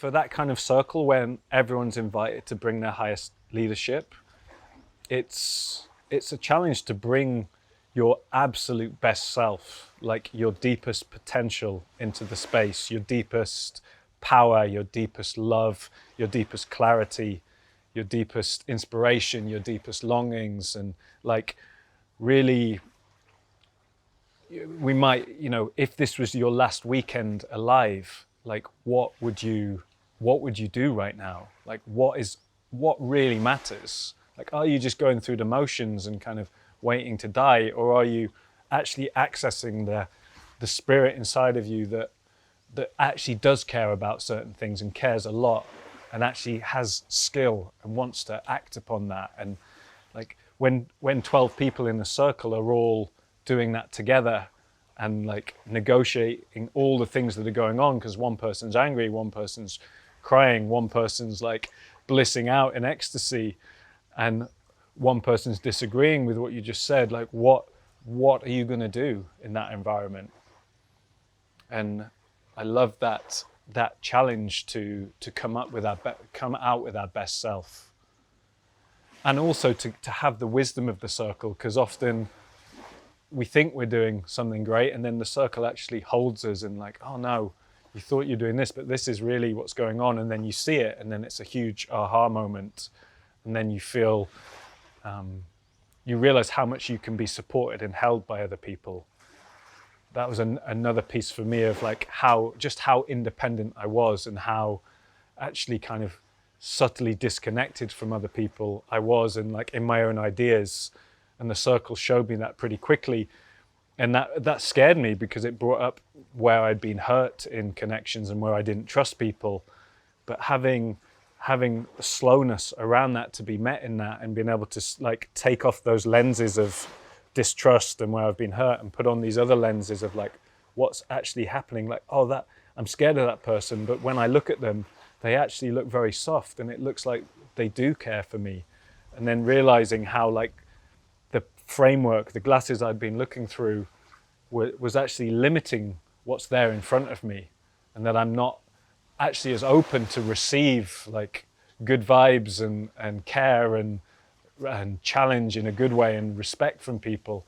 for that kind of circle when everyone's invited to bring their highest leadership, it's a challenge to bring your absolute best self, like your deepest potential into the space, your deepest power, your deepest love, your deepest clarity, your deepest inspiration, your deepest longings. And like really, we might, if this was your last weekend alive, like what would you do right now? Like what really matters? Like, are you just going through the motions and kind of waiting to die, or are you actually accessing the spirit inside of you that actually does care about certain things and cares a lot and actually has skill and wants to act upon that? And like when 12 people in a circle are all doing that together and like negotiating all the things that are going on, because one person's angry, one person's crying, one person's like blissing out in ecstasy, and one person's disagreeing with what you just said, like what are you going to do in that environment? And I love that challenge to come out with our best self, and also to have the wisdom of the circle, because often we think we're doing something great and then the circle actually holds us and like, oh no, you thought you're doing this, but this is really what's going on. And then you see it and then it's a huge aha moment, and then you feel you realize how much you can be supported and held by other people. That was another piece for me of like how independent I was, and how actually kind of subtly disconnected from other people I was, and like in my own ideas. And the circle showed me that pretty quickly. And that scared me, because it brought up where I'd been hurt in connections and where I didn't trust people. But having slowness around that to be met in that, and being able to like take off those lenses of distrust and where I've been hurt and put on these other lenses of like what's actually happening. Like, oh, that I'm scared of that person, but when I look at them, they actually look very soft and it looks like they do care for me. And then realizing how like the framework, the glasses I'd been looking through was actually limiting what's there in front of me, and that I'm not actually as open to receive like good vibes and care and challenge in a good way and respect from people.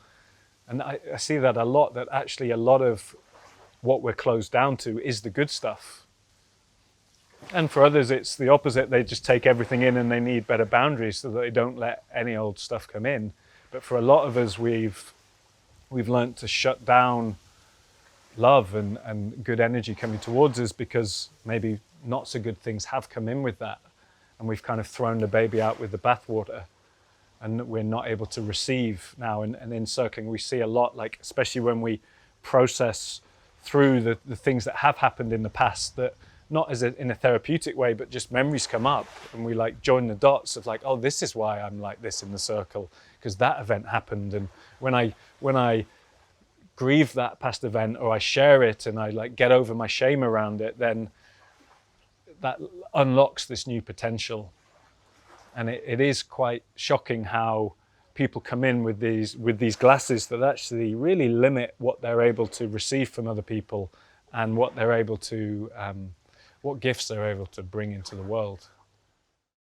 And I see that a lot, that actually a lot of what we're closed down to is the good stuff. And for others, it's the opposite. They just take everything in and they need better boundaries so that they don't let any old stuff come in. But for a lot of us, we've learned to shut down love and good energy coming towards us, because maybe not so good things have come in with that. And we've kind of thrown the baby out with the bathwater, and we're not able to receive now. And in circling, we see a lot, like, especially when we process through the things that have happened in the past, that not as in a therapeutic way, but just memories come up and we like join the dots of like, oh, this is why I'm like this in the circle, because that event happened. And when I grieve that past event, or I share it and I like get over my shame around it, then that unlocks this new potential. And it is quite shocking how people come in with these glasses that actually really limit what they're able to receive from other people, and what they're able to what gifts they're able to bring into the world.